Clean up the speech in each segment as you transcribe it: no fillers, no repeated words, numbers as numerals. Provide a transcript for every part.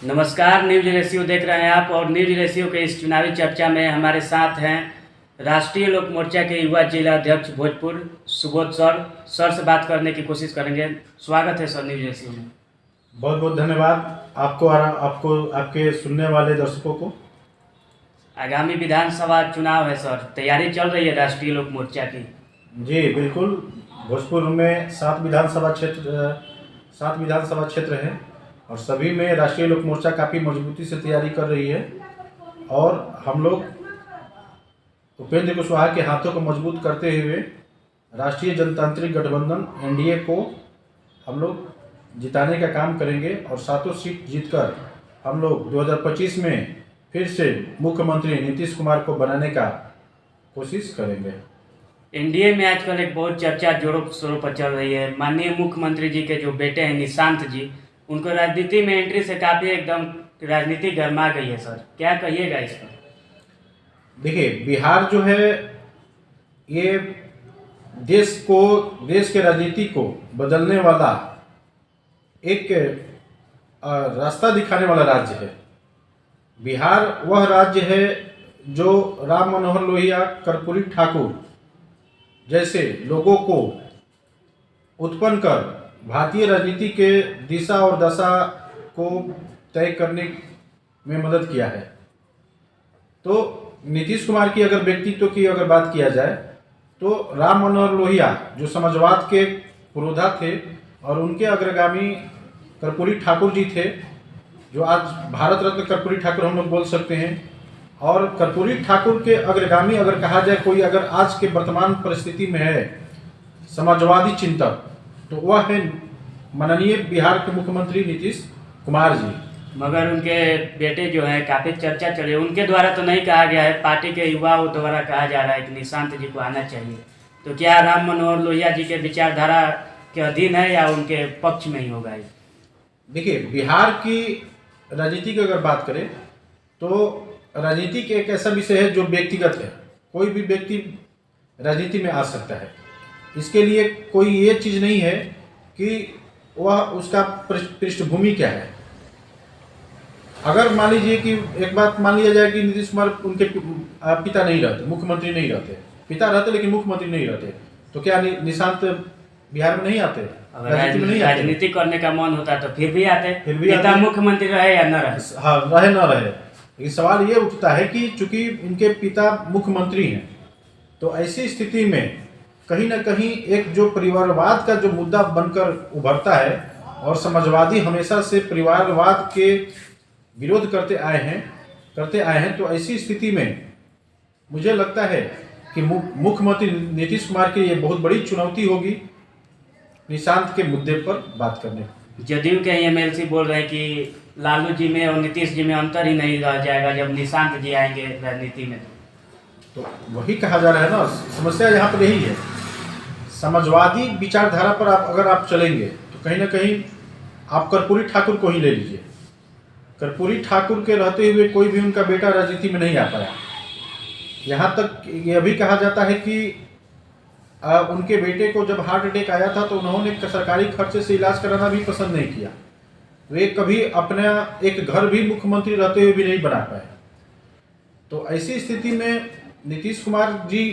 नमस्कार, news ratio देख रहे हैं आप। और न्यूज रेशियो के इस चुनावी चर्चा में हमारे साथ हैं राष्ट्रीय लोक मोर्चा के युवा जिला अध्यक्ष भोजपुर सुबोध सर से बात करने की कोशिश करेंगे। स्वागत है सर न्यूज रेशियो में। बहुत बहुत धन्यवाद आपको और आपको आपके सुनने वाले दर्शकों को। आगामी विधानसभा चुनाव है सर, तैयारी चल रही है राष्ट्रीय लोक मोर्चा की? जी बिल्कुल, भोजपुर में 7 विधानसभा क्षेत्र हैं और सभी में राष्ट्रीय लोक मोर्चा काफ़ी मजबूती से तैयारी कर रही है और हम लोग उपेंद्र कुशवाहा के हाथों को मजबूत करते हुए राष्ट्रीय जनतांत्रिक गठबंधन एनडीए को हम लोग जिताने का काम करेंगे और 7 सीट जीतकर हम लोग 2025 में फिर से मुख्यमंत्री नीतीश कुमार को बनाने का कोशिश करेंगे। एनडीए में आजकल एक बहुत चर्चा जोरों शोरों पर चल रही है। माननीय मुख्यमंत्री जी के जो बेटे हैं निशांत जी, उनको राजनीति में एंट्री से काफ़ी एकदम राजनीति गर्मा गई है सर, क्या कहिएगा इस पर? देखिए, बिहार जो है ये देश के राजनीति को बदलने वाला एक रास्ता दिखाने वाला राज्य है। बिहार वह राज्य है जो राम मनोहर लोहिया, कर्पूरी ठाकुर जैसे लोगों को उत्पन्न कर भारतीय राजनीति के दिशा और दशा को तय करने में मदद किया है। तो नीतीश कुमार की अगर व्यक्तित्व की अगर बात किया जाए तो राम मनोहर लोहिया जो समाजवाद के पुरोधा थे और उनके अग्रगामी कर्पूरी ठाकुर जी थे, जो आज भारत रत्न कर्पूरी ठाकुर हम लोग बोल सकते हैं। और कर्पूरी ठाकुर के अग्रगामी अगर कहा जाए कोई अगर आज के वर्तमान परिस्थिति में है समाजवादी चिंतक, तो वह है माननीय बिहार के मुख्यमंत्री नीतीश कुमार जी। मगर उनके बेटे जो हैं काफ़ी चर्चा चले, उनके द्वारा तो नहीं कहा गया है, पार्टी के युवाओं द्वारा कहा जा रहा है कि निशांत जी को आना चाहिए। तो क्या राम मनोहर लोहिया जी के विचारधारा के अधीन है या उनके पक्ष में ही होगा ये? देखिए, बिहार की राजनीति की अगर बात करें तो राजनीति एक ऐसा विषय है जो व्यक्तिगत है। कोई भी व्यक्ति राजनीति में आ सकता है, इसके लिए कोई ये चीज़ नहीं है कि वह उसका पृष्ठभूमि क्या है। अगर मान लीजिए कि एक बात मान लिया जाए कि नीतीश कुमार उनके पिता नहीं रहते, मुख्यमंत्री नहीं रहते, पिता रहते लेकिन मुख्यमंत्री नहीं रहते, तो क्या निशांत बिहार में नहीं आते? राजनीति करने का मन होता तो फिर भी आते, पिता मुख्यमंत्री रहे या न रहे। हाँ, रहे न रहे, लेकिन सवाल ये उठता है कि चूंकि इनके पिता मुख्यमंत्री हैं तो ऐसी स्थिति में कहीं ना कहीं एक जो परिवारवाद का जो मुद्दा बनकर उभरता है और समाजवादी हमेशा से परिवारवाद के विरोध करते आए हैं, तो ऐसी स्थिति में मुझे लगता है कि मुख्यमंत्री नीतीश कुमार के लिए बहुत बड़ी चुनौती होगी निशांत के मुद्दे पर बात करने। जदयू के एमएलसी बोल रहे हैं कि लालू जी में और नीतीश जी में अंतर ही नहीं रह जाएगा जब निशांत जी आएंगे राजनीति में। तो वही कहा जा रहा है ना, समस्या यहाँ पर यही है। समाजवादी विचारधारा पर अगर आप चलेंगे तो कहीं ना कहीं आप कर्पूरी ठाकुर को ही ले लीजिए। कर्पूरी ठाकुर के रहते हुए कोई भी उनका बेटा राजनीति में नहीं आ पाया। यहाँ तक यह भी कहा जाता है कि उनके बेटे को जब हार्ट अटैक आया था तो उन्होंने सरकारी खर्चे से इलाज कराना भी पसंद नहीं किया। वे कभी अपना एक घर भी मुख्यमंत्री रहते हुए भी नहीं बना पाए। तो ऐसी स्थिति में नीतीश कुमार जी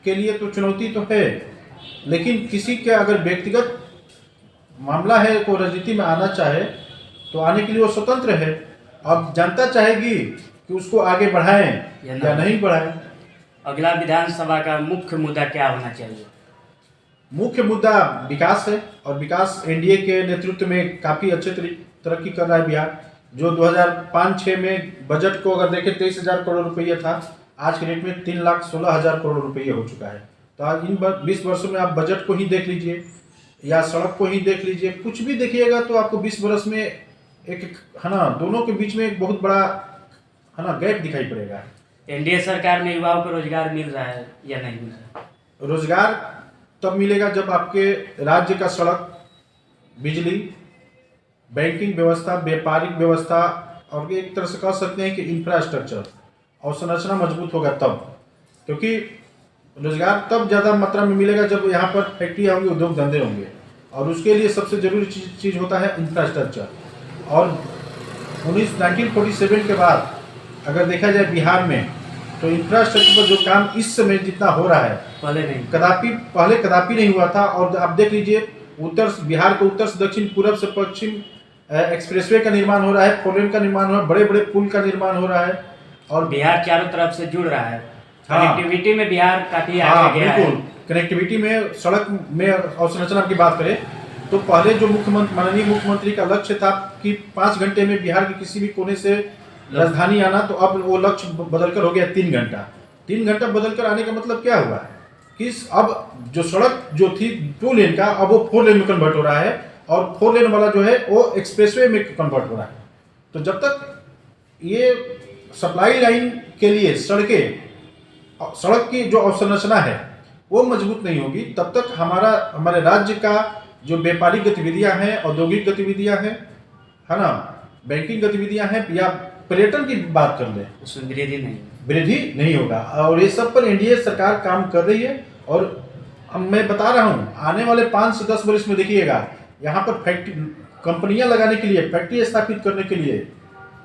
के लिए तो चुनौती तो है, लेकिन किसी के अगर व्यक्तिगत मामला है, को राजनीति में आना चाहे तो आने के लिए वो स्वतंत्र है। अब जनता चाहेगी कि उसको आगे बढ़ाएं या नहीं बढ़ाएं। अगला विधानसभा का मुख्य मुद्दा क्या होना चाहिए? मुख्य मुद्दा विकास है और विकास एनडीए के नेतृत्व में काफ़ी अच्छे तरक्की कर रहा है बिहार। जो 2005-06 में बजट को अगर देखें 23,000 करोड़ रुपये था, आज के डेट में 3,16,000 करोड़ रुपये हो चुका है। तो आज इन 20 वर्षों में आप बजट को ही देख लीजिए या सड़क को ही देख लीजिए, कुछ भी देखिएगा तो आपको 20 वर्ष में एक है ना, दोनों के बीच में एक बहुत बड़ा है ना गैप दिखाई पड़ेगा। एनडीए सरकार में युवाओं को रोजगार मिल रहा है या नहीं मिल रहा है? रोजगार तब मिलेगा जब आपके राज्य का सड़क, बिजली, बैंकिंग व्यवस्था, व्यापारिक व्यवस्था और एक तरह से कह सकते हैं कि इंफ्रास्ट्रक्चर और संरचना मजबूत होगा तब। क्योंकि रोजगार तब ज़्यादा मात्रा में मिलेगा जब यहाँ पर फैक्ट्रियाँ होंगी, उद्योग धंधे होंगे। और उसके लिए सबसे जरूरी चीज़ होता है इंफ्रास्ट्रक्चर। और 1947 के बाद अगर देखा जाए बिहार में, तो इंफ्रास्ट्रक्चर पर जो काम इस समय जितना हो रहा है पहले कदापि नहीं हुआ था। और आप देख लीजिए बिहार के उत्तर से दक्षिण, पूरब से पश्चिम एक्सप्रेसवे का निर्माण हो रहा है, 4 लेन का निर्माण हो रहा है, बड़े बड़े पुल का निर्माण हो रहा है, और बिहार चारों तरफ से जुड़ रहा है। हाँ। कनेक्टिविटी में बिहार काफी हाँ आगे गया है। बिल्कुल, कनेक्टिविटी में, सड़क में अवसंरचना की बात करें तो पहले जो माननीय मुख्यमंत्री का लक्ष्य था कि 5 घंटे में बिहार के किसी भी कोने से राजधानी आना, तो अब वो लक्ष्य बदलकर हो गया 3 घंटा। 3 घंटा बदलकर आने का मतलब क्या हुआ कि अब जो सड़क जो थी 2 लेन का, अब वो 4 लेन में कन्वर्ट हो रहा है, और 4 लेन वाला जो है वो एक्सप्रेसवे में कन्वर्ट हो रहा है। तो जब तक ये सप्लाई लाइन के लिए सड़क की जो अवसंरचना है वो मजबूत नहीं होगी, तब तक हमारे राज्य का जो व्यापारिक गतिविधियां हैं, औद्योगिक गतिविधियां हैं, है ना, बैंकिंग गतिविधियां हैं, या पर्यटन की बात कर ले, उसमें वृद्धि नहीं होगा। और ये सब पर एनडीए सरकार काम कर रही है। और मैं बता रहा हूँ आने वाले 5 से 10 वर्ष में देखिएगा, यहाँ पर फैक्ट्री, कंपनियां लगाने के लिए, फैक्ट्री स्थापित करने के लिए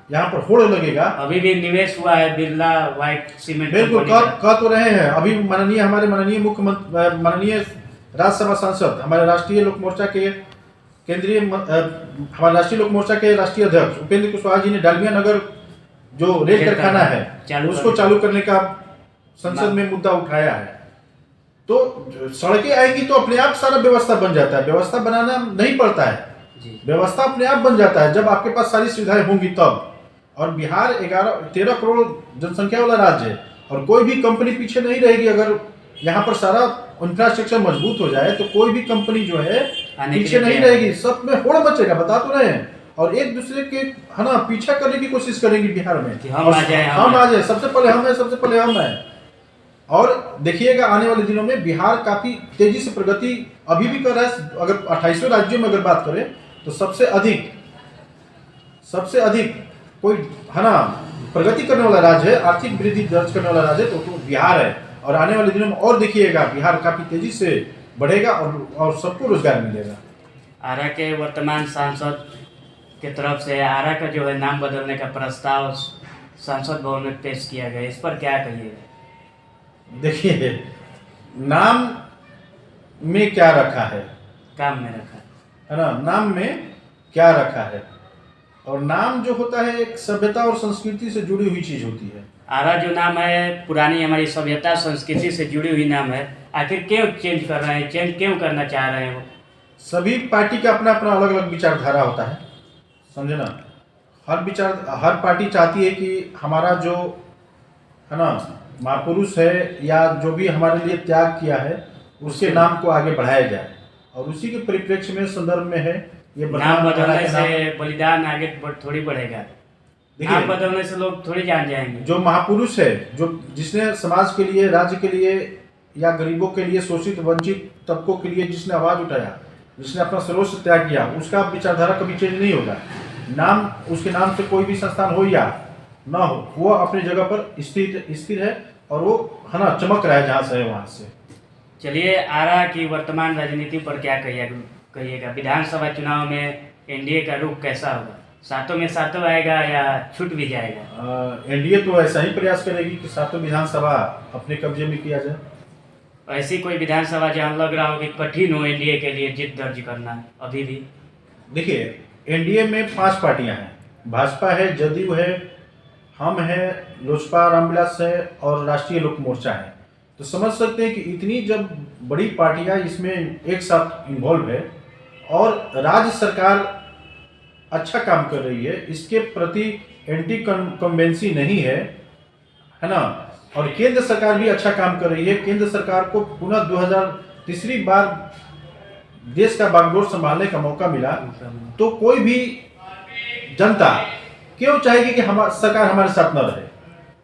यहाँ पर होड़ लगेगा। अभी भी निवेश हुआ है बिरला व्हाइट सीमेंट। बिल्कुल, कह तो रहे हैं। अभी हमारे माननीय मुख्यमंत्री, माननीय राज्यसभा सांसद, हमारे राष्ट्रीय लोक मोर्चा के हमारे राष्ट्रीय लोक मोर्चा के राष्ट्रीय अध्यक्ष उपेंद्र कुशवाहा जी ने डालमिया नगर जो रेल कारखाना है उसको चालू करने का संसद में मुद्दा उठाया है। तो सड़कें आएंगी तो अपने आप सारा व्यवस्था बन जाता है, व्यवस्था बनाना नहीं पड़ता है, व्यवस्था अपने आप बन जाता है जब आपके पास सारी सुविधाएं होंगी तब। और बिहार 13 करोड़ जनसंख्या वाला राज्य है, और कोई भी कंपनी पीछे नहीं रहेगी। अगर यहाँ पर सारा इंफ्रास्ट्रक्चर मजबूत हो जाए तो कोई भी कंपनी जो है पीछे नहीं रहेगी, सब में होड़ मचेगा, बता तो रहे हैं। और एक दूसरे के, है ना, पीछा करने की कोशिश करेंगे बिहार में, हम आ जाए, सबसे पहले हम है। और देखिएगा आने वाले दिनों में बिहार काफी तेजी से प्रगति अभी भी कर रहा है। अगर 28वें राज्यों में अगर बात करें तो सबसे अधिक कोई, है ना, प्रगति करने वाला राज्य है, आर्थिक वृद्धि दर्ज करने वाला राज्य तो बिहार है। और आने वाले दिनों में और देखिएगा बिहार काफी तेजी से बढ़ेगा और सबको रोजगार मिलेगा। आरा के वर्तमान सांसद के तरफ से आरा का जो है नाम बदलने का प्रस्ताव संसद भवन में पेश किया गया, इस पर क्या कहिएगा? देखिए, नाम में क्या रखा है, काम में रखा है ना, नाम में क्या रखा है। और नाम जो होता है एक सभ्यता और संस्कृति से जुड़ी हुई चीज होती है। आरा जो नाम है पुरानी हमारी सभ्यता संस्कृति से जुड़ी हुई नाम है, आखिर क्यों चेंज कर रहे हैं, चेंज क्यों करना चाह रहे हैं वो? सभी पार्टी का अपना अपना अलग अलग विचारधारा होता है, समझे ना। हर पार्टी चाहती है कि हमारा जो, है ना, महापुरुष है या जो भी हमारे लिए त्याग किया है उसके नाम को आगे बढ़ाया जाए। और उसी के परिप्रेक्ष्य में, संदर्भ में है ये नाम बदलने से बलिदान आगे थोड़ी बढ़ेगा। नाम बदलने से लोग थोड़ी जान जाएंगे। जो महापुरुष है, जिसने समाज के लिए, राज्य के लिए या गरीबों के लिए, शोषित वंचित तबकों के लिए जिसने आवाज उठाया, जिसने अपना सर्वस्व त्याग किया, उसका विचारधारा कभी चेंज नहीं होगा। नाम, उसके नाम से कोई भी संस्थान हो या ना हो, वो अपनी जगह पर स्थिर है और वो, है ना, चमक रहा है जहाँ से है वहाँ से। चलिए, आरा की वर्तमान राजनीति पर क्या कहिएगा? विधानसभा चुनाव में एनडीए का रुख कैसा होगा? 7 में 7 आएगा या छूट भी जाएगा? एनडीए तो ऐसा ही प्रयास करेगी कि 7 विधानसभा अपने कब्जे में किया जाए। ऐसी कोई विधानसभा जहाँ लग रहा हो कि कठिन हो एनडीए के लिए जीत दर्ज करना अभी भी? देखिए, एनडीए में 5 पार्टियां हैं, भाजपा है, जदयू है, हम है, लोजपा रामविलास है और राष्ट्रीय लोक मोर्चा है। तो समझ सकते हैं कि इतनी जब बड़ी पार्टियां इसमें एक साथ इन्वॉल्व है और राज्य सरकार अच्छा काम कर रही है, इसके प्रति एंटी कन्वेंसी नहीं है ना, और केंद्र सरकार भी अच्छा काम कर रही है। केंद्र सरकार को पुनः 2003 बार देश का बागडोर संभालने का मौका मिला, तो कोई भी जनता क्यों चाहेगी कि सरकार हमारे साथ न रहे।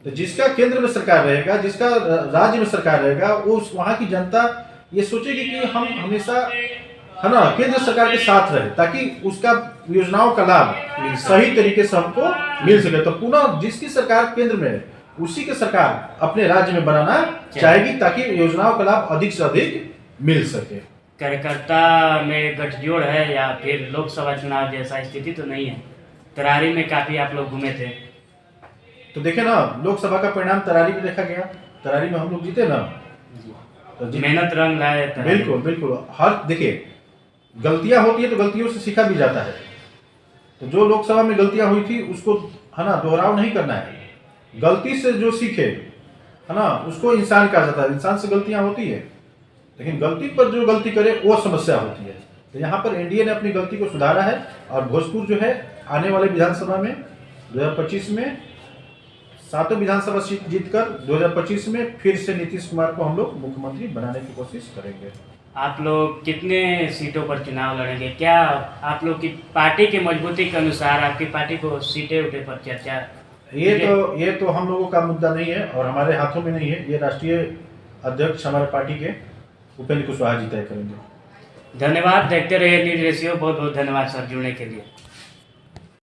तो जिसका केंद्र में सरकार रहेगा, जिसका राज्य में सरकार रहेगा, वो वहाँ की जनता ये सोचेगी कि हम हमेशा, है ना, केंद्र सरकार के साथ रहे, ताकि उसका योजनाओं का लाभ सही तरीके से हमको मिल सके। तो पुनः जिसकी सरकार केंद्र में है उसी के सरकार अपने राज्य में बनाना चाहेगी, ताकि योजनाओं का लाभ अधिक से अधिक मिल सके। कार्यकर्ता में गठजोड़ है या फिर लोकसभा चुनाव जैसा स्थिति तो नहीं है? तरारी में काफ़ी आप लोग घूमे थे। तो देखे ना, लोकसभा का परिणाम तरारी में देखा गया, तरारी में हम लोग जीते ना। तो मेहनत रंग लाए तरारी। बिल्कुल बिल्कुल। हर देखिए, गलतियां होती है तो गलतियों से सीखा भी जाता है। तो जो लोकसभा में गलतियां हुई थी उसको है ना दोहराव नहीं करना है। गलती से जो सीखे है ना उसको इंसान कहा जाता है। इंसान से गलतियां होती है, लेकिन गलती पर जो गलती करे वो समस्या होती है। तो यहाँ पर एनडीए ने अपनी गलती को सुधारा है और भोजपुर जो है आने वाले विधानसभा में 2025 में 7 विधानसभा सीट जीतकर 2025 में फिर से नीतीश कुमार को हम लोग मुख्यमंत्री बनाने की कोशिश करेंगे। आप लोग कितने सीटों पर चुनाव लड़ेंगे? क्या आप लोग की पार्टी की मजबूती के अनुसार आपकी पार्टी को सीटें उठे पर चर्चा? ये तो हम लोगों का मुद्दा नहीं है और हमारे हाथों में नहीं है। ये राष्ट्रीय अध्यक्ष हमारे पार्टी के उपेंद्र कुशवाहा जी तय करेंगे। धन्यवाद। देखते रहिए न्यूज रेशियो। बहुत बहुत धन्यवाद सर जुड़ने के लिए।